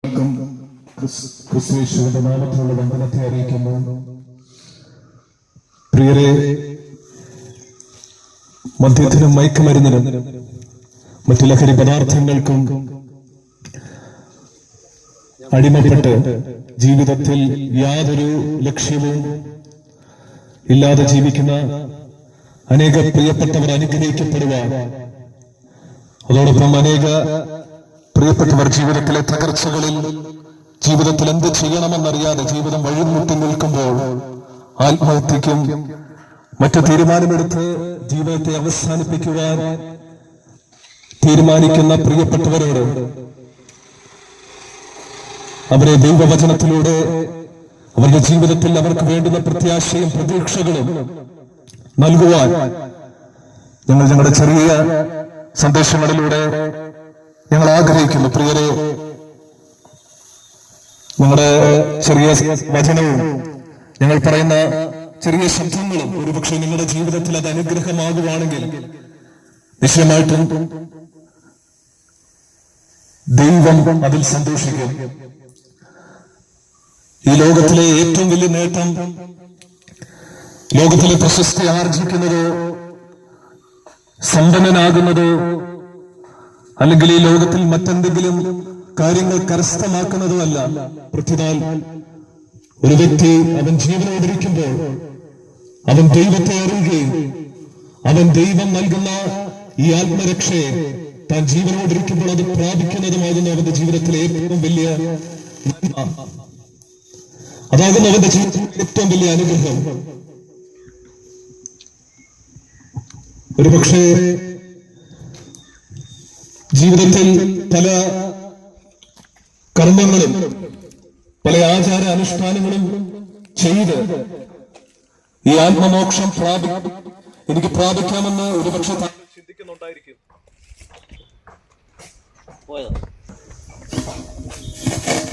എല്ലാവർക്കും ക്രിസ്തുയേശുവിന്റെ നാമത്തിലുള്ള വന്ദനത്തെ അറിയിക്കുന്നു. പ്രിയരെ, മദ്യത്തിനും മയക്കുമരുന്നിനും മറ്റു ലഹരി പദാർത്ഥങ്ങൾക്കും അടിമപ്പെട്ട് ജീവിതത്തിൽ യാതൊരു ലക്ഷ്യവും ഇല്ലാതെ ജീവിക്കുന്ന അനേക പ്രിയപ്പെട്ടവർ അനുഗ്രഹിക്കപ്പെടുവാൻ, അതോടൊപ്പം അനേക പ്രിയപ്പെട്ടവർ ജീവിതത്തിലെ തകർച്ചകളിൽ ജീവിതത്തിൽ എന്ത് ചെയ്യണമെന്നറിയാതെ ജീവിതം വഴിമുട്ടി നിൽക്കുമ്പോൾ ആത്മഹത്യക്കും മറ്റു തീരുമാനമെടുത്ത് ജീവിതത്തെ അവസാനിപ്പിക്കുവാൻ തീരുമാനിക്കുന്ന പ്രിയപ്പെട്ടവരോട് അവരെ ദൈവവചനത്തിലൂടെ അവരുടെ ജീവിതത്തിൽ അവർക്ക് വേണ്ടുന്ന പ്രത്യാശയും പ്രതീക്ഷകളും നൽകുവാൻ ഞങ്ങൾ ഞങ്ങളുടെ ചെറിയ സന്ദേശങ്ങളിലൂടെ ഞങ്ങൾ ആഗ്രഹിക്കുന്നു. പ്രിയരെ, ഞങ്ങളുടെ ചെറിയ വചനവും ഞങ്ങൾ പറയുന്ന ചെറിയ ശബ്ദങ്ങളും ഒരുപക്ഷെ നിങ്ങളുടെ ജീവിതത്തിൽ അത് അനുഗ്രഹമാകുവാണെങ്കിൽ നിശ്ചയമായിട്ടും ദൈവം അതിൽ സന്തോഷിക്കും. ഈ ലോകത്തിലെ ഏറ്റവും വലിയ നേട്ടം, ലോകത്തിലെ പ്രശസ്തി ആർജിക്കുന്നതോ സമ്പന്നനാകുന്നതോ അല്ലെങ്കിൽ ഈ ലോകത്തിൽ മറ്റെന്തെങ്കിലും കാര്യങ്ങൾ കരസ്ഥമാക്കുന്നതോ അല്ല. പ്രത്യുതാൽ ഒരു വ്യക്തി അവൻ ജീവനോടിരിക്കുമ്പോൾ അവൻ ദൈവത്തെ അറിയുകയും അവൻ ദൈവം നൽകുന്ന ഈ ആത്മരക്ഷയെ താൻ ജീവനോടിരിക്കുമ്പോൾ അത് പ്രാപിക്കുന്നതുമാകുന്നു അവന്റെ ജീവിതത്തിലെ ഏറ്റവും വലിയ നന്മ. അതാകുന്നു അവന്റെ ജീവിതത്തിലെ ഏറ്റവും വലിയ അനുഗ്രഹം. ഒരുപക്ഷെ ജീവിതത്തിൽ പല കർമ്മങ്ങളും പല ആചാര അനുഷ്ഠാനങ്ങളും ചെയ്ത് ഈ ആത്മമോക്ഷം എനിക്ക് പ്രാപിക്കാമെന്ന് ഒരുപക്ഷെ ചിന്തിക്കുന്നുണ്ടായിരിക്കും.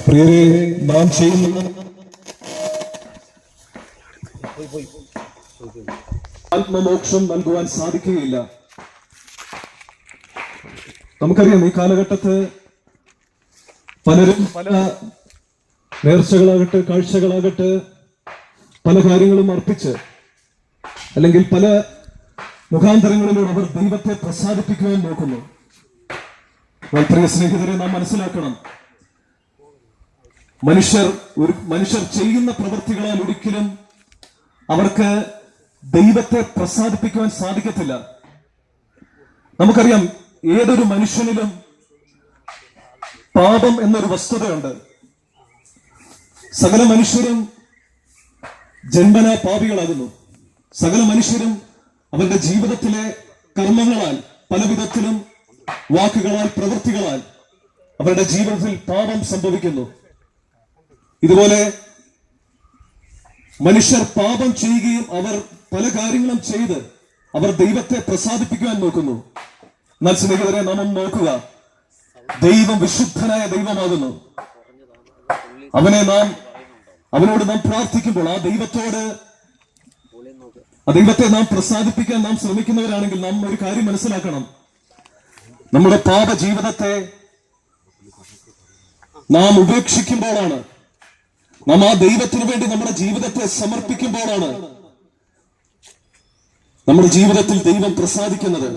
പ്രിയരെ, നാം ചെയ്യുന്ന ആത്മമോക്ഷം നൽകുവാൻ സാധിക്കുകയില്ല. നമുക്കറിയാം, ഈ കാലഘട്ടത്ത് പലരും പല നേർച്ചകളാകട്ടെ കാഴ്ചകളാകട്ടെ പല കാര്യങ്ങളും അർപ്പിച്ച് അല്ലെങ്കിൽ പല മുഖാന്തരങ്ങളിലൂടെ അവർ ദൈവത്തെ പ്രസാദിപ്പിക്കുവാൻ നോക്കുന്നു. പ്രിയ സ്നേഹിതരെ, നാം മനസ്സിലാക്കണം, മനുഷ്യർ ചെയ്യുന്ന പ്രവൃത്തികളാൽ ഒരിക്കലും അവർക്ക് ദൈവത്തെ പ്രസാദിപ്പിക്കുവാൻ സാധിക്കത്തില്ല. നമുക്കറിയാം, ഏതൊരു മനുഷ്യനിലും പാപം എന്നൊരു വസ്തുതയുണ്ട്. സകല മനുഷ്യരും ജന്മനാ പാപികളാകുന്നു. സകല മനുഷ്യരും അവരുടെ ജീവിതത്തിലെ കർമ്മങ്ങളാൽ, പല വിധത്തിലും വാക്കുകളാൽ, പ്രവൃത്തികളാൽ അവരുടെ ജീവിതത്തിൽ പാപം സംഭവിക്കുന്നു. ഇതുപോലെ മനുഷ്യർ പാപം ചെയ്യുകയും അവർ പല കാര്യങ്ങളും ചെയ്ത് അവർ ദൈവത്തെ പ്രസാദിപ്പിക്കുവാൻ നോക്കുന്നു. എന്നാൽ സ്നേഹിതരെ, നാം നോക്കുക, ദൈവം വിശുദ്ധനായ ദൈവമാകുന്നു. അവനോട് നാം പ്രാർത്ഥിക്കുമ്പോൾ ആ ദൈവത്തെ നാം പ്രസാദിപ്പിക്കാൻ നാം ശ്രമിക്കുന്നവരാണെങ്കിൽ നാം ഒരു കാര്യം മനസ്സിലാക്കണം. നമ്മുടെ പാപ ജീവിതത്തെ നാം ഉപേക്ഷിക്കുമ്പോഴാണ്, നാം ആ ദൈവത്തിനു വേണ്ടി നമ്മുടെ ജീവിതത്തെ സമർപ്പിക്കുമ്പോഴാണ് നമ്മുടെ ജീവിതത്തിൽ ദൈവം പ്രസാദിക്കുന്നത്.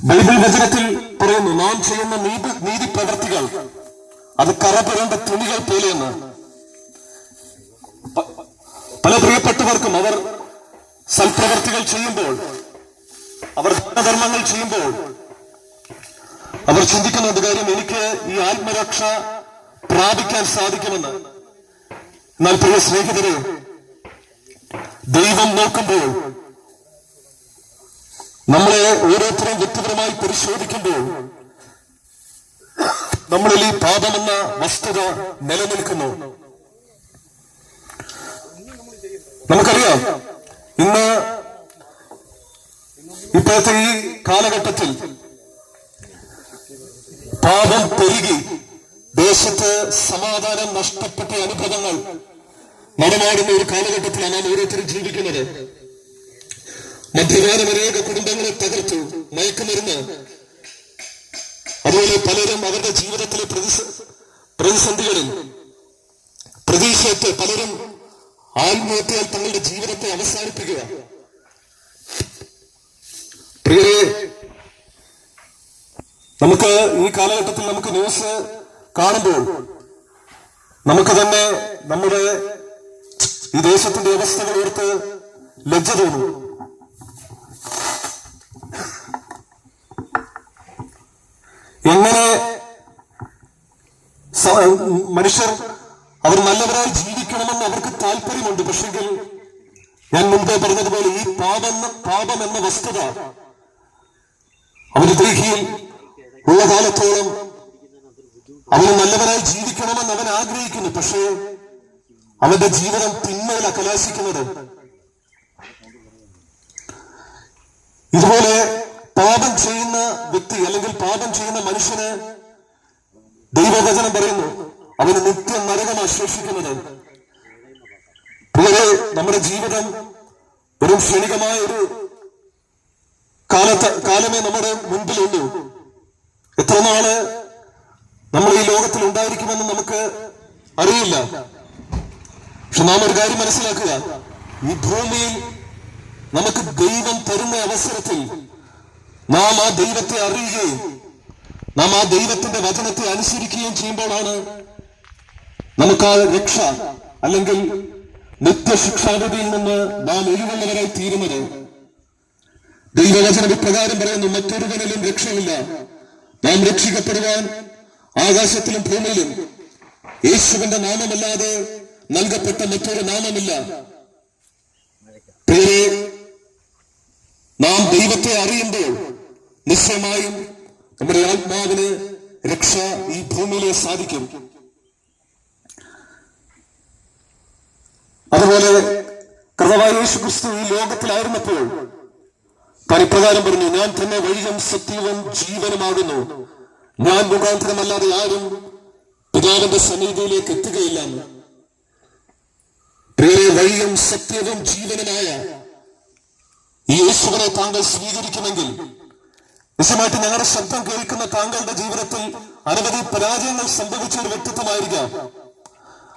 ബൈബിൾ വചനത്തിൽ പറയുന്നു, നാം ചെയ്യുന്ന നീതി പ്രവൃത്തികൾ അത് കറപുരണ്ട തുണികൾ പോലെയെന്ന്. പല പ്രിയപ്പെട്ടവർക്കും അവർ സൽപ്രവർത്തികൾ ചെയ്യുമ്പോൾ, അവർ ദാനധർമ്മങ്ങൾ ചെയ്യുമ്പോൾ അവർ ചിന്തിക്കുന്നുണ്ട്, കാര്യം എനിക്ക് ഈ ആത്മരക്ഷ പ്രാപിക്കാൻ സാധിക്കുമെന്ന്. എന്നാൽ പ്രിയ സ്നേഹിതരെ, ദൈവം നോക്കുമ്പോൾ, നമ്മളെ ഓരോരുത്തരെയും വ്യക്തിപരമായി പരിശോധിക്കുമ്പോൾ നമ്മളിൽ ഈ പാപമെന്ന വസ്തുത നിലനിൽക്കുന്നു. നമുക്കറിയാം, ഇപ്പോഴത്തെ ഈ കാലഘട്ടത്തിൽ പാപം പെരുകി ദേശത്ത് സമാധാനം നഷ്ടപ്പെട്ട അനുഭവങ്ങൾ നടമാടുന്ന ഒരു കാലഘട്ടത്തിലാണ് നാം ഓരോരുത്തരും ജീവിക്കുന്നത്. മദ്യപാനം അനേക കുടുംബങ്ങളെ തകർത്തു. മയക്കുമരുന്ന്, അതുപോലെ പലരും അവരുടെ ജീവിതത്തിലെ പ്രതിസന്ധികളിൽ പ്രതീക്ഷയറ്റ് പലരും ആത്മഹത്യയാൽ തങ്ങളുടെ ജീവിതത്തെ അവസാനിപ്പിക്കുക. പ്രിയരെ, നമുക്ക് ഈ കാലഘട്ടത്തിൽ നമുക്ക് ന്യൂസ് കാണുമ്പോൾ നമുക്ക് തന്നെ നമ്മുടെ ഈ ദേശത്തിന്റെ അവസ്ഥകൾ ഓർത്ത് ലജ്ജ തോന്നും. എങ്ങനെ മനുഷ്യർ അവർ നല്ലവരായി ജീവിക്കണമെന്ന് അവർക്ക് താല്പര്യമുണ്ട്. പക്ഷെങ്കിൽ ഞാൻ മുമ്പേ പറഞ്ഞതുപോലെ ഈ പാപം എന്ന വസ്തുത അവന് ദേഹിയിൽ ഉള്ള കാലത്തോളം അവന് നല്ലവരായി ജീവിക്കണമെന്ന് അവൻ ആഗ്രഹിക്കുന്നു. പക്ഷേ അവന്റെ ജീവിതം തിന്മയില കലാശിക്കുന്നത്. ഇതുപോലെ പാപം ചെയ്യുന്ന വ്യക്തി അല്ലെങ്കിൽ പാപം ചെയ്യുന്ന മനുഷ്യന് ദൈവവചനം പറയുന്നു അവന് നിത്യ നരകം ആശ്ലേഷിക്കുന്നത്. പ്രിയരെ, നമ്മുടെ ജീവിതം ഒരു ക്ഷണികമായ ഒരു കാലമേ നമ്മുടെ മുൻപിലുള്ളൂ. എത്ര നാള് നമ്മൾ ഈ ലോകത്തിൽ ഉണ്ടായിരിക്കുമെന്ന് നമുക്ക് അറിയില്ല. പക്ഷെ നാം ഒരു കാര്യം മനസ്സിലാക്കുക, ഈ ഭൂമിയിൽ നമുക്ക് ദൈവം തരുന്ന അവസരത്തിൽ നാം ആ ദൈവത്തെ അറിയുകയും നാം ആ ദൈവത്തിന്റെ വചനത്തെ അനുസരിക്കുകയും ചെയ്യുമ്പോഴാണ് നമുക്ക് ആ രക്ഷ അല്ലെങ്കിൽ നിത്യശിക്ഷാവിധിയിൽ നിന്ന് നാം ഒഴിവുള്ളവരായി തീരുന്നത്. ദൈവവചനം ഇപ്രകാരം പറയുന്നു, മറ്റൊരുവനിലും രക്ഷയില്ല. നാം രക്ഷിക്കപ്പെടുവാൻ ആകാശത്തിലും ഭൂമിയിലും യേശുവിന്റെ നാമമല്ലാതെ നൽകപ്പെട്ട മറ്റൊരു നാമമില്ല. പ്രിയരെ, നാം ദൈവത്തെ അറിയുമ്പോൾ നിശ്ചയമായും നമ്മുടെ ആത്മാവിന് രക്ഷ ഈ ഭൂമിയിലെ സാധിക്കും. അതുപോലെ കർത്താവായ യേശുക്രിസ്തു ഈ ലോകത്തിലായിരുന്നപ്പോൾ താൻ ഇപ്രകാരം പറഞ്ഞു, ഞാൻ തന്നെ വഴിയും സത്യവും ജീവനുമാകുന്നു. ഞാൻ മുഖാന്തരമല്ലാതെ ആരും പിതാവിന്റെ സന്നിധിയിലേക്ക് എത്തുകയില്ല. പ്രിയരെ, വഴിയും സത്യവും ജീവനുമായ ഈ യേശുവിനെ താങ്കൾ സ്വീകരിക്കുമെങ്കിൽ നിശ്ചയമായിട്ട് ഞങ്ങളുടെ ശബ്ദം കേൾക്കുന്ന താങ്കളുടെ ജീവിതത്തിൽ അനവധി പരാജയങ്ങൾ സംഭവിച്ച ഒരു വ്യക്തിത്വമായിരിക്കാം.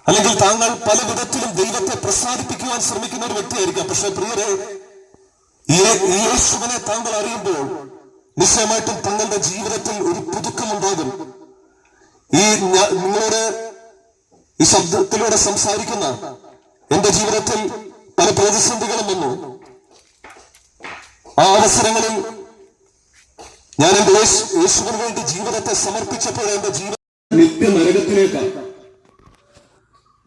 അല്ലെങ്കിൽ താങ്കൾ പല വിധത്തിലും ദൈവത്തെ പ്രസാദിപ്പിക്കുവാൻ ശ്രമിക്കുന്ന ഒരു വ്യക്തിയായിരിക്കാം. പക്ഷെ പ്രിയരെ, ഈ യേശുവിനെ താങ്കൾ അറിയുമ്പോൾ നിശ്ചയമായിട്ടും തങ്ങളുടെ ജീവിതത്തിൽ ഒരു പുതുക്കമുണ്ടാകും. നിങ്ങളോട് ഈ ശബ്ദത്തിലൂടെ സംസാരിക്കുന്ന എന്റെ ജീവിതത്തിൽ പല പ്രതിസന്ധികളും വന്നു. ആ അവസരങ്ങളിൽ ഞാൻ എന്റെ യേശുവിന് വേണ്ടി ജീവിതത്തെ സമർപ്പിച്ചപ്പോൾ എന്റെ ജീവിതം നിത്യനരകത്തിലേക്കാണ്.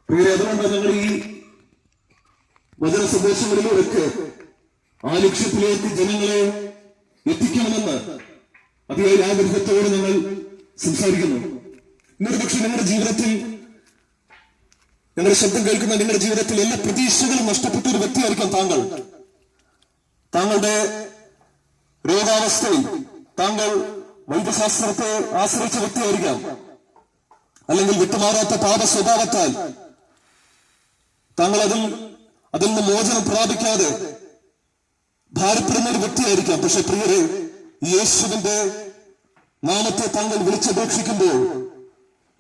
പ്രിയരെ, അതുകൊണ്ട് ഞങ്ങൾ ഈ വചന സന്ദേശങ്ങളിലൂടെ ആ ലക്ഷ്യത്തിലേക്ക് ജനങ്ങളെ എത്തിക്കണമെന്ന് അതിയായ ആഗ്രഹത്തോടെ ഞങ്ങൾ സംസാരിക്കുന്നു. ഇന്നൊരു പക്ഷെ നിങ്ങളുടെ ജീവിതത്തിൽ, നിങ്ങളുടെ ശബ്ദം കേൾക്കുന്ന നിങ്ങളുടെ ജീവിതത്തിൽ എല്ലാ പ്രതീക്ഷകളും നഷ്ടപ്പെട്ട ഒരു വ്യക്തിയായിരിക്കാം താങ്കൾ. താങ്കളുടെ രോഗാവസ്ഥയിൽ താങ്കൾ വൈദ്യശാസ്ത്രത്തെ ആശ്രയിച്ച വ്യക്തിയായിരിക്കാം. അല്ലെങ്കിൽ വിട്ടുമാറാത്ത പാപ സ്വഭാവത്താൽ താങ്കൾ അതിൽ നിന്ന് മോചനം പ്രാപിക്കാതെ ഭാരപ്പെടുന്ന ഒരു വ്യക്തിയായിരിക്കാം. പക്ഷെ പ്രിയരെ, യേശുവിന്റെ നാമത്തെ താങ്കൾ വിളിച്ചപേക്ഷിക്കുമ്പോൾ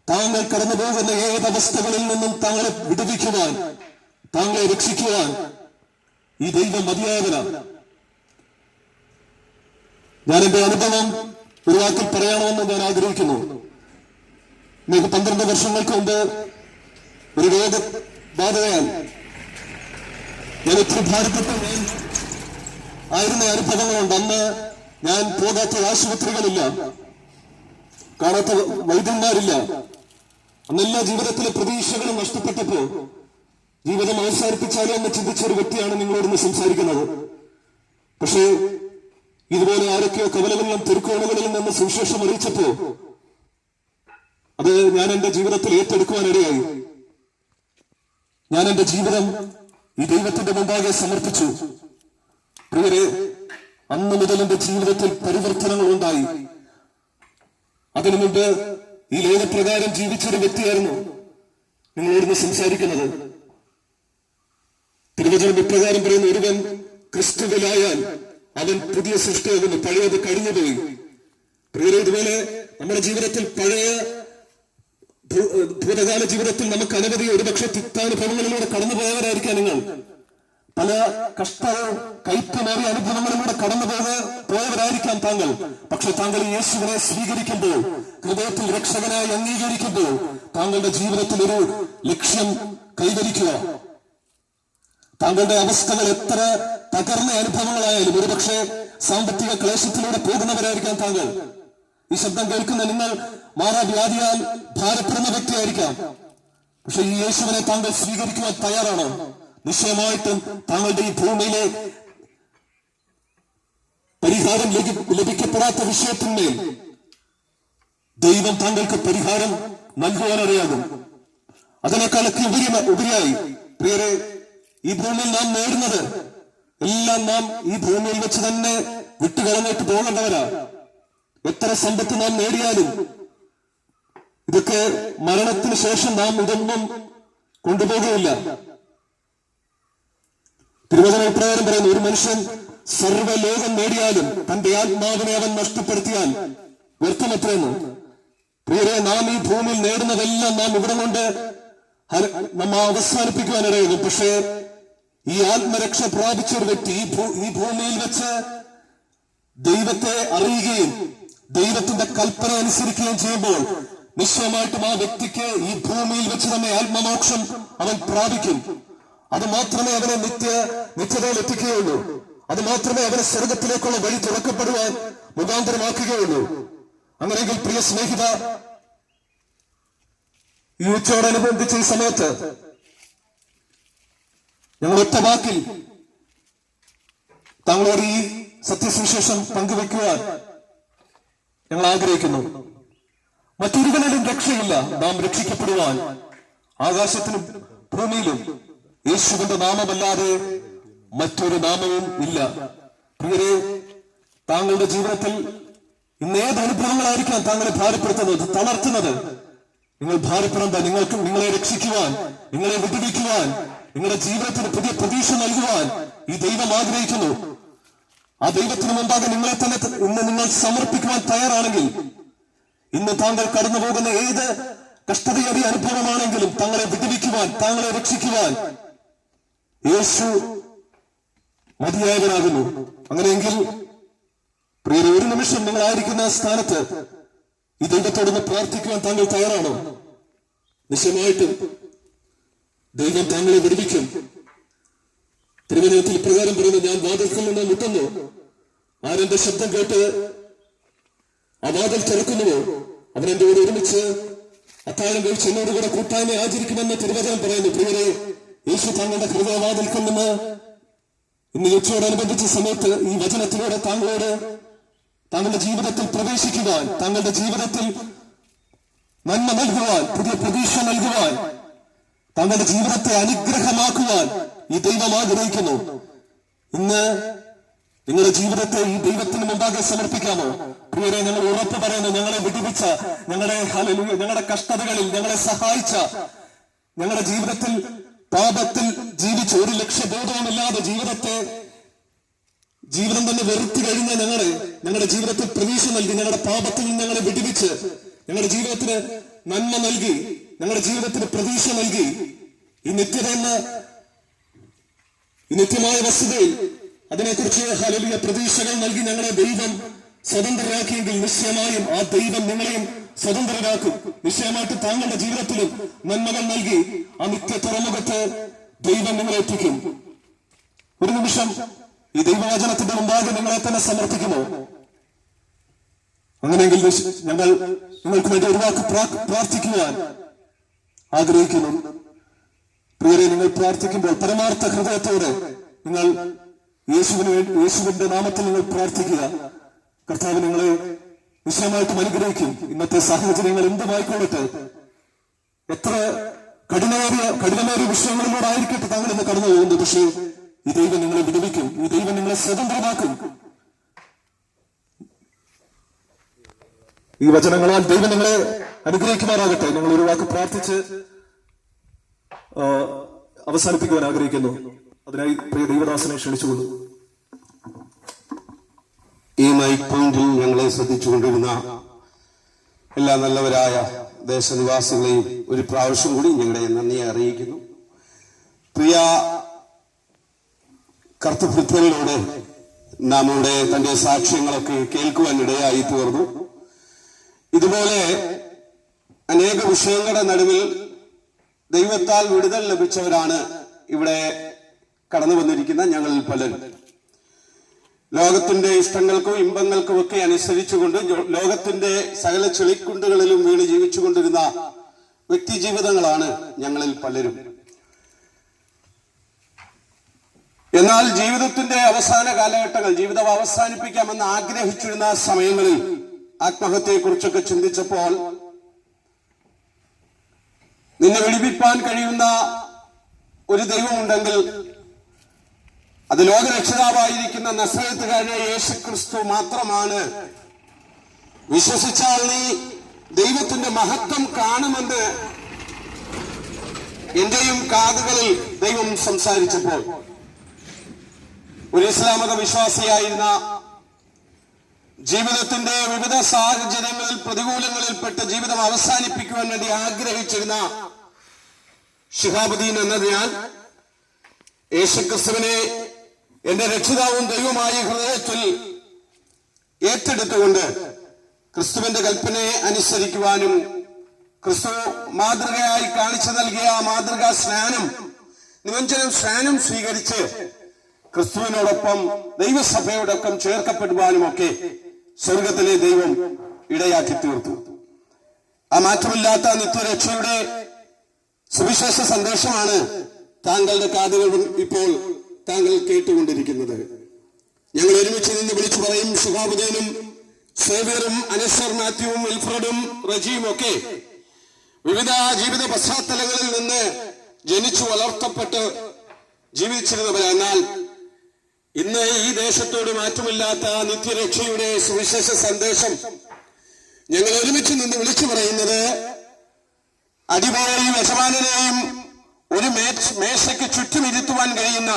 താങ്കൾ കടന്നു പോകുന്ന ഏതവസ്ഥകളിൽ നിന്നും താങ്കളെ വിടുവിക്കുവാൻ, താങ്കളെ രക്ഷിക്കുവാൻ ഈ ദൈവം മതിയായവനാണ്. ഞാൻ എന്റെ അനുഭവം ഒരു വാക്കിൽ പറയണമെന്ന് ഞാൻ ആഗ്രഹിക്കുന്നു. നിങ്ങൾക്ക് 12 വർഷങ്ങൾക്ക് മുമ്പ് ഒരു രോഗബാധയാൽ ഞാൻ ഒത്തിരി ഭാരപ്പെട്ട ആയിരുന്ന അനുഭവങ്ങളുണ്ട്. അന്ന് ഞാൻ പോകാത്ത ആശുപത്രികളില്ല, കാണാത്ത വൈദ്യന്മാരില്ല. അന്നെല്ലാ ജീവിതത്തിലെ പ്രതീക്ഷകളും നഷ്ടപ്പെട്ടപ്പോ ജീവിതം അവസാനിപ്പിച്ചാലോ എന്ന് ചിന്തിച്ച ഒരു വ്യക്തിയാണ് നിങ്ങളോടൊന്ന് സംസാരിക്കുന്നത്. പക്ഷേ ഇതുപോലെ ആരൊക്കെയോ കവലകളിലും തെരുക്കോണുകളിലും നിന്ന് സുവിശേഷം അറിയിച്ചപ്പോ അത് ഞാൻ എന്റെ ജീവിതത്തിൽ ഏറ്റെടുക്കുവാനിടയായി. ഞാൻ എന്റെ ജീവിതം ഈ ദൈവത്തിന്റെ മുമ്പാകെ സമർപ്പിച്ചു. പ്രിയരെ, അന്ന് മുതൽ എന്റെ ജീവിതത്തിൽ പരിവർത്തനങ്ങൾ ഉണ്ടായി. അതിനു മുമ്പ് ഈ ലോകപ്രകാരം ജീവിച്ചൊരു വ്യക്തിയായിരുന്നു നിങ്ങളോടൊന്ന് സംസാരിക്കുന്നത്. തിരുവചനം ഇപ്രകാരം പറയുന്ന, ഒരുവൻ ക്രിസ്തുവിലായാൽ അവൻ പുതിയ സൃഷ്ടിയാകുന്നു, പഴയത് കഴിഞ്ഞുപോയി. പ്രിയരെ, ഇതുപോലെ നമ്മുടെ ജീവിതത്തിൽ ഭൂതകാല ജീവിതത്തിൽ നമുക്ക് അനവധി ഒരുപക്ഷെ തിക്താനുഭവങ്ങളിലൂടെ കടന്നുപോയവരായിരിക്കാം നിങ്ങൾ. പല കഷ്ടവും കയ്പമേറിയ അനുഭവങ്ങളിലൂടെ പോയവരായിരിക്കാം താങ്കൾ. പക്ഷെ താങ്കൾ യേശുവിനെ സ്വീകരിക്കുമ്പോൾ, ഹൃദയത്തിൽ രക്ഷകനായി അംഗീകരിക്കുമ്പോൾ, താങ്കളുടെ ജീവിതത്തിൽ ഒരു ലക്ഷ്യം കൈവരിക്കുക. താങ്കളുടെ അവസ്ഥകൾ എത്ര തകർന്ന അനുഭവങ്ങളായാലും, ഒരുപക്ഷെ സാമ്പത്തിക ക്ലേശത്തിലൂടെ പോകുന്നവരായിരിക്കാം താങ്കൾ. ഈ ശബ്ദം കേൾക്കുന്ന നിങ്ങൾ മാറാവ്യാധിയാൽ ഭാരപ്പെടുന്ന വ്യക്തിയായിരിക്കാം. പക്ഷെ ഈ യേശുവിനെ താങ്കൾ സ്വീകരിക്കുവാൻ തയ്യാറാണോ? നിശ്ചയമായിട്ടും താങ്കളുടെ ഈ ഭൂമിയിലെ പരിഹാരം ലഭിക്കപ്പെടാത്ത വിഷയത്തിന്മേൽ ദൈവം താങ്കൾക്ക് പരിഹാരം നൽകുവാനിടയാകും. അതിനേക്കാളൊക്കെ ഉപരിയായി പ്രിയരെ, ഈ ഭൂമിയിൽ നാം നേടുന്നത് എല്ലാം നാം ഈ ഭൂമിയിൽ വെച്ച് തന്നെ വിട്ടുകളഞ്ഞിട്ട് പോകേണ്ടവരാ. എത്ര സമ്പത്ത് നാം നേടിയാലും ഇതൊക്കെ മരണത്തിന് ശേഷം നാം ഇതൊന്നും കൊണ്ടുപോകുകയില്ല. തിരുവചനം ഇപ്രകാരം പറയുന്നു, ഒരു മനുഷ്യൻ സർവ്വലോകം നേടിയാലും തന്റെ ആത്മാവിനെ അവൻ നഷ്ടപ്പെടുത്തിയാൽ വ്യർത്ഥമത്രയെന്ന്. പ്രിയരെ, നാം ഈ ഭൂമിയിൽ നേടുന്നതെല്ലാം നാം ഇവിടെ കൊണ്ട് നമ്മ അവസാനിപ്പിക്കുവാനിടയുന്നു. പക്ഷേ ഈ ആത്മരക്ഷ പ്രാപിച്ച ഒരു വ്യക്തി ഈ ഭൂമിയിൽ വെച്ച് ദൈവത്തെ അറിയുകയും ദൈവത്തിന്റെ കൽപ്പന അനുസരിക്കുകയും ചെയ്യുമ്പോൾ നിശ്ചയമായിട്ടും ആ വ്യക്തിക്ക് ഈ ഭൂമിയിൽ വെച്ച് തന്നെ ആത്മമോക്ഷം അവൻ പ്രാപിക്കും. അത് മാത്രമേ അവനെ നിത്യതയിൽ എത്തിക്കുകയുള്ളൂ. അത് മാത്രമേ അവനെ സ്വർഗത്തിലേക്കുള്ള വഴി തുറക്കപ്പെടുവാൻ മുഖാന്തരമാക്കുകയുള്ളൂ. അങ്ങനെയെങ്കിൽ പ്രിയ സ്നേഹിത, ഈ ഉച്ചയോടനുബന്ധിച്ച് ഈ സമയത്ത് ഞങ്ങൾ ഒറ്റ വാക്കിൽ താങ്കളോട് ഈ സത്യസുവിശേഷം പങ്കുവെക്കുവാൻ ഞങ്ങൾ ആഗ്രഹിക്കുന്നു. മറ്റൊരുവനിലും രക്ഷയില്ല. നാം രക്ഷിക്കപ്പെടുവാൻ ആകാശത്തിലും ഭൂമിയിലും യേശുവിന്റെ നാമമല്ലാതെ മറ്റൊരു നാമവും ഇല്ല. പ്രിയരെ, താങ്കളുടെ ജീവിതത്തിൽ ഇന്ന് ഏത് അനുഭവങ്ങളായിരിക്കാം താങ്കളെ ഭാരപ്പെടുത്തുന്നത്, തളർത്തുന്നത്? നിങ്ങൾ ഭാരപ്പെടേണ്ട. നിങ്ങളെ രക്ഷിക്കുവാൻ, നിങ്ങളെ വിടുവിക്കുവാൻ, നിങ്ങളുടെ ജീവിതത്തിന് പുതിയ പ്രതീക്ഷ നൽകുവാൻ ഈ ദൈവം ആഗ്രഹിക്കുന്നു. ആ ദൈവത്തിന് മുമ്പാകെ നിങ്ങളെ തന്നെ ഇന്ന് നിങ്ങൾ സമർപ്പിക്കുവാൻ തയ്യാറാണെങ്കിൽ, ഇന്ന് താങ്കൾ കടന്നു പോകുന്ന ഏത് കഷ്ടതയേറിയ അനുഭവമാണെങ്കിലും താങ്കളെ വിടുവിക്കുവാൻ, താങ്കളെ രക്ഷിക്കുവാൻ യേശു മതിയായവനാകുന്നു. അങ്ങനെയെങ്കിൽ പ്രിയരെ, ഒരു നിമിഷം നിങ്ങളായിരിക്കുന്ന സ്ഥാനത്ത് ഈ ദൈവത്തോടൊന്ന് പ്രാർത്ഥിക്കുവാൻ താങ്കൾ തയ്യാറാണോ? നിശ്ചയമായിട്ടും ദൈവം താങ്കളെ വിടുവിക്കും. തിരുവചനത്തിൽ ഇപ്രകാരം പറയുന്നു, ഞാൻ വാതിൽക്കൽ നിന്ന് മുട്ടുന്നു, ആരെന്റെ ശബ്ദം കേട്ട് ആ വാതിൽ തുറക്കുന്നുവോ അവൻ എന്റെ കൂടെ ഒരുമിച്ച് അത്താഴം കഴിച്ച് എന്നോട് കൂടെ കൂട്ടായ്മ ആചരിക്കുമെന്ന് തിരുവചനം പറയുന്നു. പ്രിയരെ, യേശു താങ്കളുടെ ഹൃദയവാതിൽക്കൽ നിന്ന് ഇന്ന് ഉച്ചയോടനുബന്ധിച്ച സമയത്ത് ഈ വചനത്തിലൂടെ താങ്കളുടെ ജീവിതത്തിൽ പ്രവേശിക്കുവാൻ, താങ്കളുടെ ജീവിതത്തിൽ നന്മ നൽകുവാൻ, പുതിയ പ്രതീക്ഷ നൽകുവാൻ, താങ്കളുടെ ജീവിതത്തെ അനുഗ്രഹമാക്കുവാൻ ഈ ദൈവം ആഗ്രഹിക്കുന്നു. ഇന്ന് നിങ്ങളുടെ ജീവിതത്തെ ഈ ദൈവത്തിന് മുമ്പാകെ സമർപ്പിക്കാമോ? പ്രിയരെ, ഞങ്ങൾ ഉറപ്പ് പറയുന്നു, ഞങ്ങളെ വിടുവിച്ച, ഞങ്ങളുടെ കഷ്ടതകളിൽ ഞങ്ങളെ സഹായിച്ച, ഞങ്ങളുടെ ജീവിതത്തിൽ പാപത്തിൽ ജീവിച്ച് ഒരു ലക്ഷ്യബോധവുമില്ലാതെ ജീവിതം തന്നെ വെറുത്തു കഴിഞ്ഞ ഞങ്ങളുടെ ജീവിതത്തിൽ പ്രതീക്ഷ നൽകി, ഞങ്ങളുടെ പാപത്തിൽ നിന്ന് ഞങ്ങളെ വിടുവിച്ച്, ഞങ്ങളുടെ ജീവിതത്തിന് നന്മ നൽകി, ഞങ്ങളുടെ ജീവിതത്തിന് പ്രതീക്ഷ നൽകി, ഈ നിത്യമായ വസ്തുതയിൽ അതിനെക്കുറിച്ച് ഹല്ലേലൂയ പ്രതീക്ഷകൾ നൽകി ഞങ്ങളെ ദൈവം സ്വതന്ത്രരാക്കിയെങ്കിൽ നിശ്ചയമായും ആ ദൈവം നിങ്ങളെയും സ്വതന്ത്രരാക്കും. നിശ്ചയമായിട്ട് താങ്കളുടെ ജീവിതത്തിലും നന്മകൾ നൽകി ആ നിത്യ തുറമുഖത്ത് ദൈവം നിങ്ങളെ എത്തിക്കും. ഒരു നിമിഷം ഈ ദൈവവചനത്തിന്റെ മുമ്പാകെ നിങ്ങളെ തന്നെ സമർപ്പിക്കുമോ? അങ്ങനെയെങ്കിൽ ഞങ്ങൾ നിങ്ങൾക്ക് വേണ്ടി ഒരു വാക്ക് പ്രാർത്ഥിക്കുവാൻ ആഗ്രഹിക്കുന്നു. പ്രിയരെ, നിങ്ങൾ പ്രാർത്ഥിക്കുമ്പോൾ പരമാർത്ഥ ഹൃദയത്തോടെ നിങ്ങൾ യേശുവിന്റെ നാമത്തിൽ നിങ്ങൾ പ്രാർത്ഥിക്കുക. കർത്താവ് നിങ്ങളെ നിശ്ചയമായിട്ടും അനുഗ്രഹിക്കും. ഇന്നത്തെ സാഹചര്യങ്ങൾ എന്തുമായിക്കൊള്ളട്ടെ, എത്ര കഠിനമേറിയ വിഷയങ്ങളിലൂടെ ആയിരിക്കട്ടെ താങ്കൾ ഇന്ന് കടന്നു പോകുന്നത്, പക്ഷേ ഈ ദൈവം നിങ്ങളെ വിടുവിക്കും. ഈ ദൈവം നിങ്ങളെ സ്വതന്ത്രമാക്കും. ഈ വചനങ്ങളാൽ ദൈവം നിങ്ങളെ അനുഗ്രഹിക്കുമാറാകട്ടെ. നിങ്ങൾ ഒരു വാക്ക് പ്രാർത്ഥിച്ച് അവസാനിപ്പിക്കുവാൻ ആഗ്രഹിക്കുന്നു. അതിനായി പ്രിയ ദൈവദാസനെ ക്ഷണിച്ചുകൊള്ളു. ഈ മൈക്ക് പോയിന്റിൽ ഞങ്ങളെ ശ്രദ്ധിച്ചുകൊണ്ടിരുന്ന എല്ലാ നല്ലവരായ ദേശനിവാസികളെയും ഒരു പ്രാവശ്യം കൂടി ഞങ്ങളുടെ നന്ദിയെ അറിയിക്കുന്നു. പ്രിയ കർത്തൃത്വങ്ങളിലൂടെ നമ്മുടെ തന്റെ സാക്ഷ്യങ്ങളൊക്കെ കേൾക്കുവാനിടയായി തീർന്നു. ഇതുപോലെ അനേക വിഷയങ്ങളുടെ നടുവിൽ ദൈവത്താൽ വിടുതൽ ലഭിച്ചവരാണ് ഇവിടെ കടന്നു വന്നിരിക്കുന്ന ഞങ്ങളിൽ പലരും. ലോകത്തിന്റെ ഇഷ്ടങ്ങൾക്കും ഇമ്പങ്ങൾക്കും ഒക്കെ അനുസരിച്ചുകൊണ്ട് ലോകത്തിന്റെ സകല ചെളിക്കുണ്ടുകളിലും വീണ് ജീവിച്ചുകൊണ്ടിരുന്ന വ്യക്തി ജീവിതങ്ങളാണ് ഞങ്ങളിൽ പലരും. എന്നാൽ ജീവിതത്തിന്റെ അവസാന കാലഘട്ടങ്ങൾ, ജീവിതം അവസാനിപ്പിക്കാമെന്ന് ആഗ്രഹിച്ചിരുന്ന സമയങ്ങളിൽ ആത്മഹത്യയെക്കുറിച്ചൊക്കെ ചിന്തിച്ചപ്പോൾ നിന്നെ വിടിവിപ്പാൻ കഴിയുന്ന ഒരു ദൈവമുണ്ടെങ്കിൽ അത് ലോകരക്ഷിതാവായിരിക്കുന്ന നസറേത്തുകാരനായ യേശു ക്രിസ്തു മാത്രമാണ്. വിശ്വസിച്ചാൽ നീ ദൈവത്തിന്റെ മഹത്വം കാണുമെന്ന് എന്റെയും കാതുകളിൽ ദൈവം സംസാരിച്ചപ്പോൾ ഒരു ഇസ്ലാമത വിശ്വാസിയായിരുന്ന, ജീവിതത്തിന്റെ വിവിധ സാഹചര്യങ്ങളിൽ പ്രതികൂലങ്ങളിൽപ്പെട്ട് ജീവിതം അവസാനിപ്പിക്കുവാൻ വേണ്ടി ആഗ്രഹിച്ചിരുന്ന ശിഹാബുദ്ദീൻ എന്ന ഞാൻ യേശുക്രിസ്തുവിനെ എന്റെ രക്ഷിതാവും ദൈവമായ ഹൃദയത്തിൽ ഏറ്റെടുത്തുകൊണ്ട് ക്രിസ്തുവിന്റെ കൽപ്പനയെ അനുസരിക്കുവാനും ക്രിസ്തു മാതൃകയായി കാണിച്ചു നൽകിയ മാതൃകാ സ്നാനം, നിമഞ്ജനം സ്നാനം സ്വീകരിച്ച് ക്രിസ്തുവിനോടൊപ്പം ദൈവസഭയോടൊപ്പം ചേർക്കപ്പെടുവാനും ഒക്കെ സ്വർഗത്തിലെ ദൈവം ഇടയാക്കി തീർത്തു. ആ മാറ്റമില്ലാത്ത നിത്യരക്ഷയുടെ സുവിശേഷ സന്ദേശമാണ് താങ്കളുടെ കാതുകൾ ഇപ്പോൾ താങ്കൾ കേട്ടുകൊണ്ടിരിക്കുന്നത്. ഞങ്ങൾ ഒരുമിച്ച് നിന്ന് വിളിച്ചു പറയും. ശിഹാബുദ്ദീനും സേവ്യറും അനസർ മാത്യുവും വിൽഫ്രഡും റജിയും ഒക്കെ വിവിധ ജീവിത പശ്ചാത്തലങ്ങളിൽ നിന്ന് ജനിച്ചു വളർത്തപ്പെട്ട് ജീവിച്ചിരുന്നവരാണ്. എന്നാൽ ഇന്ന് ഈ ദേശത്തോട് മാറ്റമില്ലാത്ത നിത്യരക്ഷയുടെ സുവിശേഷ സന്ദേശം ഞങ്ങൾ ഒരുമിച്ച് നിന്ന് വിളിച്ചു പറയുന്നത്, അടിമയെയും യജമാനെയും ഒരു മേശയ്ക്ക് ചുറ്റുമിരുത്തുവാൻ കഴിയുന്ന